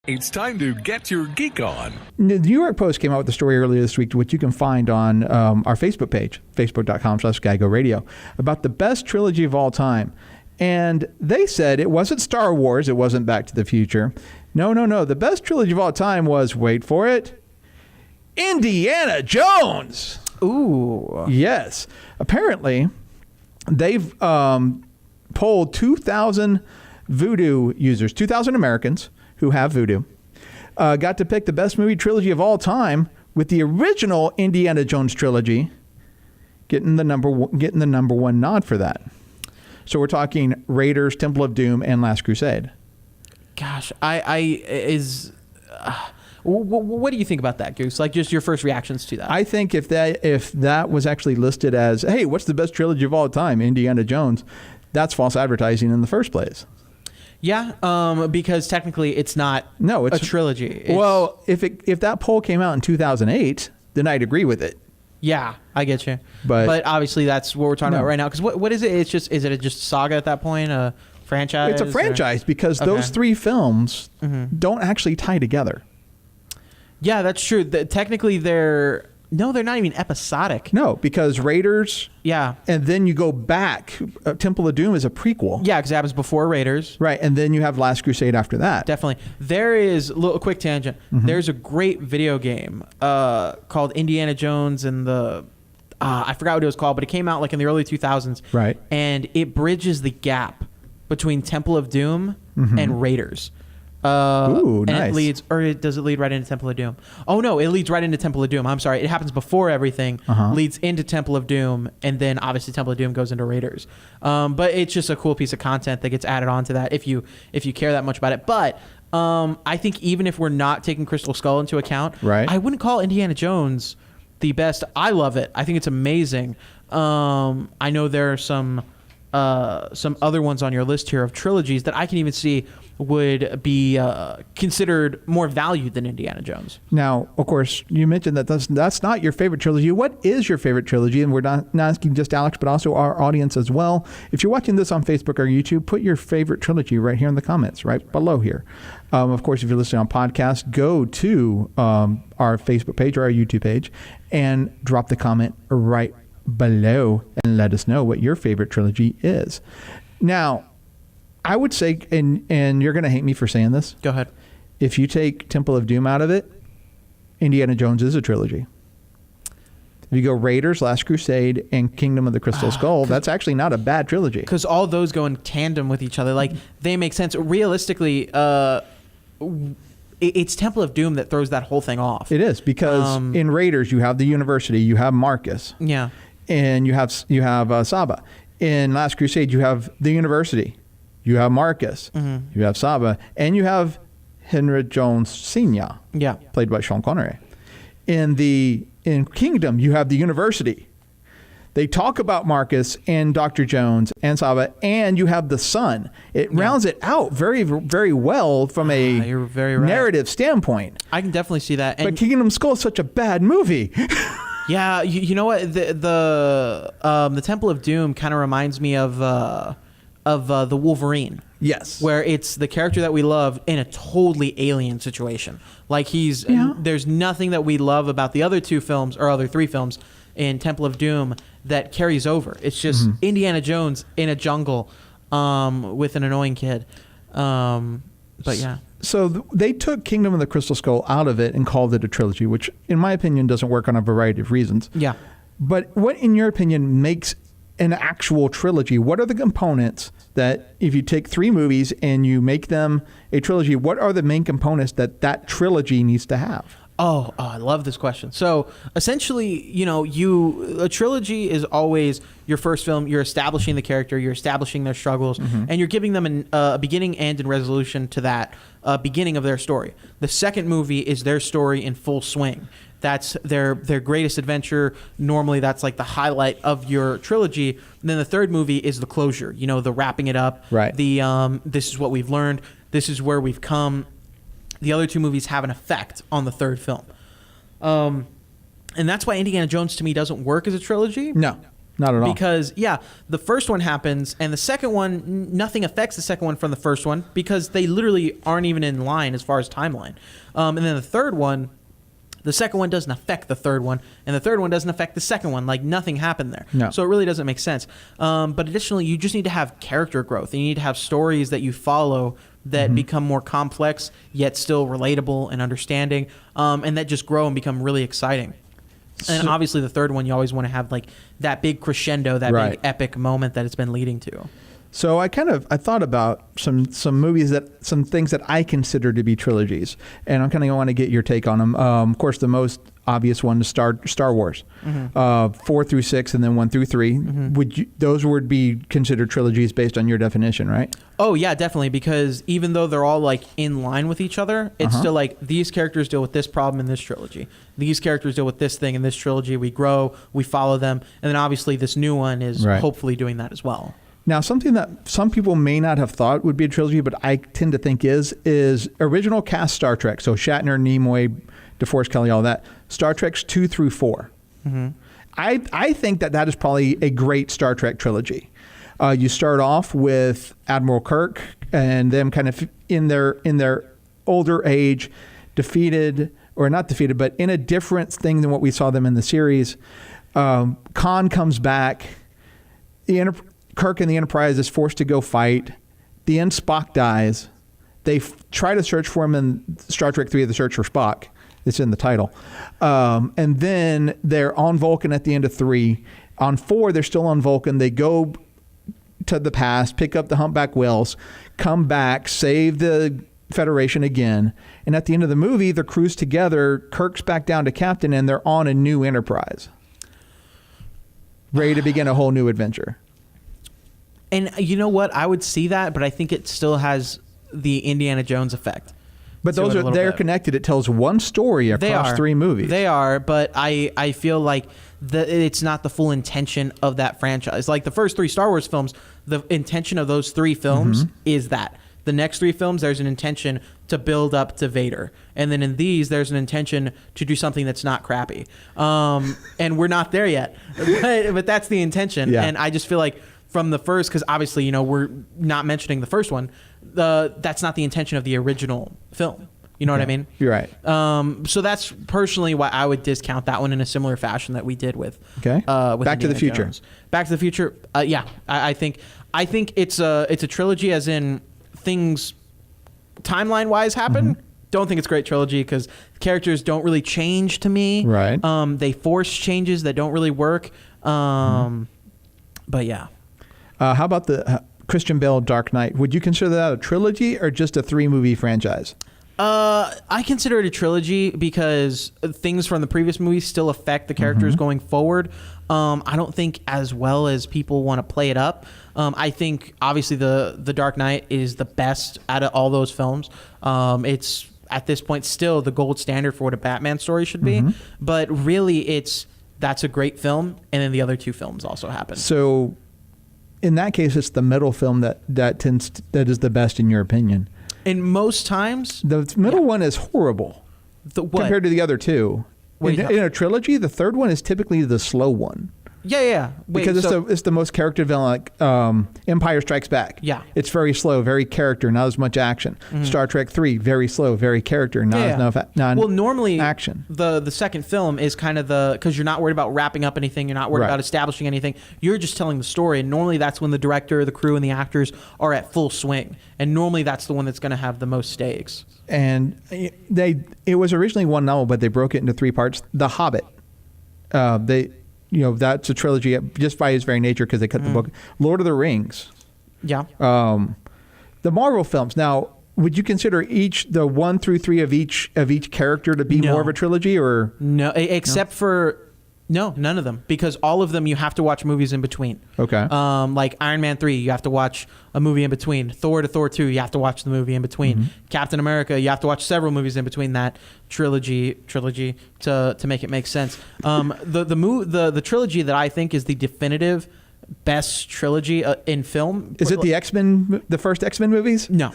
It's time to get your geek on. The New York Post came out with a story earlier this week, which you can find on our Facebook page, facebook.com/GeigoRadio, about the best trilogy of all time. And they said it wasn't Star Wars, it wasn't Back to the Future. No. The best trilogy of all time was, wait for it, Indiana Jones. Ooh. Yes. Apparently, they've polled 2,000 Vudu users, 2,000 Americans who have Vudu, got to pick the best movie trilogy of all time, with the original Indiana Jones trilogy getting the number one nod for that. So we're talking Raiders, Temple of Doom, and Last Crusade. Gosh, what do you think about that, Goose? Like, just your first reactions to that? I think if that was actually listed as, hey, what's the best trilogy of all time, Indiana Jones, that's false advertising in the first place. Yeah, because technically it's not a trilogy. Well, if that poll came out in 2008, then I'd agree with it. Yeah, I get you. But obviously that's what we're talking about right now. Because what is it? Is it just saga at that point? A franchise? It's a franchise because those three films don't actually tie together. Yeah, that's true. Technically they're not even episodic. No, because Raiders. Yeah. And then you go back. Temple of Doom is a prequel. Yeah, because it happens before Raiders. Right, and then you have Last Crusade after that. Definitely. There is a quick tangent. There's a great video game called Indiana Jones and the I forgot what it was called, but it came out like in the early 2000s. Right. And it bridges the gap between Temple of Doom and Raiders. Ooh, and nice. it leads, or does it lead right into Temple of Doom? Oh no, it leads right into Temple of Doom. I'm sorry, it happens before everything, leads into Temple of Doom, and then obviously Temple of Doom goes into Raiders. But it's just a cool piece of content that gets added on to that if you care that much about it. But I think even if we're not taking Crystal Skull into account, right, I wouldn't call Indiana Jones the best. I love it. I think it's amazing. I know there are some other ones on your list here of trilogies that I can even see would be considered more valued than Indiana Jones. Now, of course, you mentioned that that's not your favorite trilogy. What is your favorite trilogy? And we're not asking just Alex, but also our audience as well. If you're watching this on Facebook or YouTube, put your favorite trilogy right here in the comments, right below here. Of course, if you're listening on podcast, go to our Facebook page or our YouTube page and drop the comment right below and let us know what your favorite trilogy is. Now, I would say, and you're going to hate me for saying this. Go ahead. If you take Temple of Doom out of it, Indiana Jones is a trilogy. If you go Raiders, Last Crusade, and Kingdom of the Crystal Skull, that's actually not a bad trilogy. Because all those go in tandem with each other. Like, they make sense. Realistically, it's Temple of Doom that throws that whole thing off. It is, because in Raiders, you have the university, you have Marcus. Yeah. And you have Saba. In Last Crusade, you have the university. You have Marcus, you have Saba, and you have Henry Jones Sr., played by Sean Connery. In Kingdom, you have the university. They talk about Marcus and Dr. Jones and Saba, and you have the son. It rounds it out very, very well from a narrative standpoint. I can definitely see that. But Kingdom Skull is such a bad movie. Yeah, you know what? The Temple of Doom kind of reminds me of the Wolverine. Yes. Where it's the character that we love in a totally alien situation. Like there's nothing that we love about the other two films or other three films in Temple of Doom that carries over. It's just Indiana Jones in a jungle with an annoying kid. But yeah. So they took Kingdom of the Crystal Skull out of it and called it a trilogy, which in my opinion doesn't work on a variety of reasons. Yeah. But what in your opinion makes an actual trilogy? What are the components that if you take three movies and you make them a trilogy, what are the main components that trilogy needs to have? Oh, I love this question. So essentially, a trilogy is always your first film. You're establishing the character, you're establishing their struggles, and you're giving them a beginning and a resolution to that beginning of their story. The second movie is their story in full swing. That's their greatest adventure. Normally, that's like the highlight of your trilogy. And then the third movie is the closure. The wrapping it up. Right. This is what we've learned. This is where we've come. The other two movies have an effect on the third film. And that's why Indiana Jones to me doesn't work as a trilogy. No. Not at all. Because, the first one happens, and the second one, nothing affects the second one from the first one because they literally aren't even in line as far as timeline. And then the third one, the second one doesn't affect the third one, and the third one doesn't affect the second one. Like, nothing happened there. No. So it really doesn't make sense. But additionally, you just need to have character growth. You need to have stories that you follow that become more complex, yet still relatable and understanding, and that just grow and become really exciting. And obviously the third one, you always want to have like that big crescendo, that big epic moment that it's been leading to. So I thought about some movies some things that I consider to be trilogies, and I'm kind of want to get your take on them. Of course, the most obvious one is Star Wars, 4 through 6, and then 1 through 3. Those would be considered trilogies based on your definition, right? Oh yeah, definitely. Because even though they're all like in line with each other, it's still like these characters deal with this problem in this trilogy. These characters deal with this thing in this trilogy. We grow, we follow them, and then obviously this new one is hopefully doing that as well. Now, something that some people may not have thought would be a trilogy, but I tend to think is original cast Star Trek. So Shatner, Nimoy, DeForest Kelley, all that. Star Trek's 2 through 4. I think that is probably a great Star Trek trilogy. You start off with Admiral Kirk and them kind of in their older age, defeated, or not defeated, but in a different thing than what we saw them in the series. Khan comes back. Kirk and the Enterprise is forced to go fight. The end, Spock dies. They try to search for him in Star Trek 3, The Search for Spock. It's in the title. And then they're on Vulcan at the end of 3. On 4, they're still on Vulcan. They go to the past, pick up the humpback whales, come back, save the Federation again. And at the end of the movie, the crew's together. Kirk's back down to captain, and they're on a new Enterprise, ready to begin a whole new adventure. And you know what? I would see that, but I think it still has the Indiana Jones effect. But they're connected. It tells one story across 3 movies. They are, but I feel like it's not the full intention of that franchise. Like the first 3 Star Wars films, the intention of those 3 films is that. The next 3 films, there's an intention to build up to Vader. And then in these, there's an intention to do something that's not crappy. And we're not there yet. But that's the intention. Yeah. And I just feel like from the first, because obviously, we're not mentioning the first one, that's not the intention of the original film. You know what I mean? You're right. So that's personally why I would discount that one in a similar fashion that we did with with Back to the Future. Jones. Back to the Future. I think it's a trilogy, as in things timeline wise happen. Don't think it's a great trilogy because characters don't really change to me. Right. They force changes that don't really work. But yeah. How about the Christian Bale Dark Knight? Would you consider that a trilogy or just a 3-movie franchise? I consider it a trilogy because things from the previous movies still affect the characters going forward. I don't think as well as people want to play it up. I think obviously the Dark Knight is the best out of all those films. It's at this point still the gold standard for what a Batman story should be. But really that's a great film, and then the other 2 films also happen. So in that case, it's the middle film that is the best in your opinion. And most times, the middle one is horrible compared to the other 2. In a trilogy, the third one is typically the slow one. Yeah. Because it's the most character villain, like Empire Strikes Back. Yeah. It's very slow, very character, not as much action. Star Trek 3, very slow, very character, not enough normally action. The second film is kind of because you're not worried about wrapping up anything, you're not worried about establishing anything. You're just telling the story, and normally that's when the director, the crew, and the actors are at full swing. And normally that's the one that's going to have the most stakes. And it was originally one novel, but they broke it into 3 parts. The Hobbit. That's a trilogy just by its very nature because they cut the book. Lord of the Rings. Yeah. The Marvel films. Now, would you consider the 1 through 3 of each character to be more of a trilogy, or no? Except for none of them, because all of them you have to watch movies in between. Okay. Like Iron Man 3, you have to watch a movie in between. Thor to Thor 2, you have to watch the movie in between. Captain America, you have to watch several movies in between that trilogy to make it make sense. The trilogy that I think is the definitive best trilogy in film. Is it the X-Men, the first X-Men movies? No.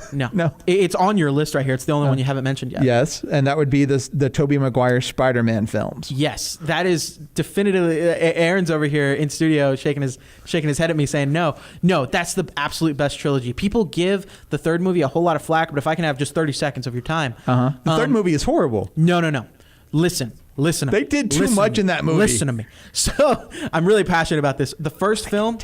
It's on your list right here. It's the only one you haven't mentioned yet. Yes, and that would be the Tobey Maguire Spider-Man films. Yes, that is definitively. Aaron's over here in studio shaking his head at me, saying, "No, that's the absolute best trilogy." People give the third movie a whole lot of flack, but if I can have just 30 seconds of your time, the third movie is horrible. No. Listen to me. They did too much in that movie. Listen to me. So I'm really passionate about this. The first film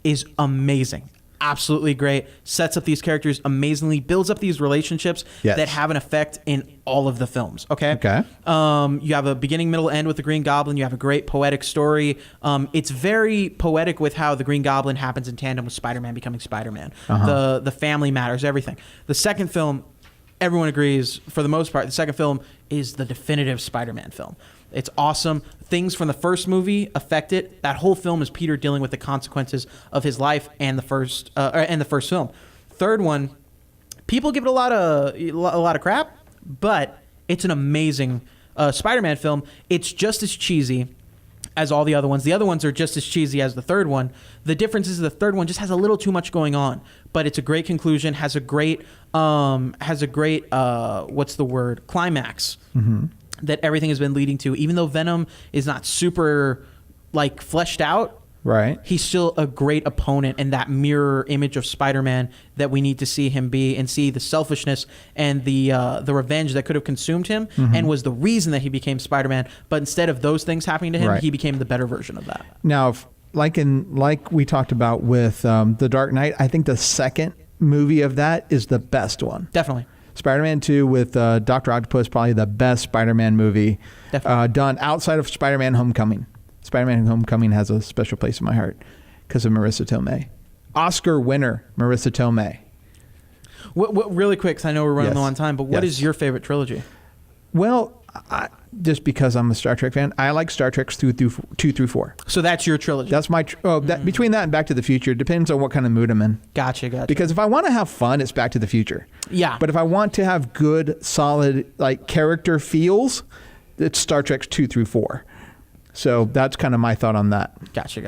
is amazing. Absolutely great. Sets up these characters amazingly. Builds up these relationships that have an effect in all of the films. Okay. You have a beginning, middle, end with the Green Goblin. You have a great poetic story. It's very poetic with how the Green Goblin happens in tandem with Spider-Man becoming Spider-Man. The family matters, everything. The second film, everyone agrees, for the most part, the second film is the definitive Spider-Man film. It's awesome. Things from the first movie affect it. That whole film is Peter dealing with the consequences of his life and the first film. Third one, people give it a lot of crap, but it's an amazing Spider-Man film. It's just as cheesy as all the other ones. The other ones are just as cheesy as the third one. The difference is the third one just has a little too much going on, but it's a great conclusion, has a great climax that everything has been leading to. Even though Venom is not super fleshed out, right? He's still a great opponent and that mirror image of Spider-Man that we need to see him be, and see the selfishness and the revenge that could have consumed him and was the reason that he became Spider-Man. But instead of those things happening to him, he became the better version of that. Now, like we talked about with The Dark Knight, I think the second movie of that is the best one. Definitely. Spider-Man 2 with Dr. Octopus, probably the best Spider-Man movie done outside of Spider-Man Homecoming. Spider-Man Homecoming has a special place in my heart because of Marissa Tomei. Oscar winner, Marissa Tomei. What really quick, because I know we're running low on time, but what is your favorite trilogy? Well, just because I'm a Star Trek fan, I like Star Trek 2 through 4. So that's your trilogy? That's my... between that and Back to the Future, it depends on what kind of mood I'm in. Gotcha. Because if I want to have fun, it's Back to the Future. Yeah. But if I want to have good, solid character feels, it's Star Trek 2 through 4. So that's kind of my thought on that. Gotcha.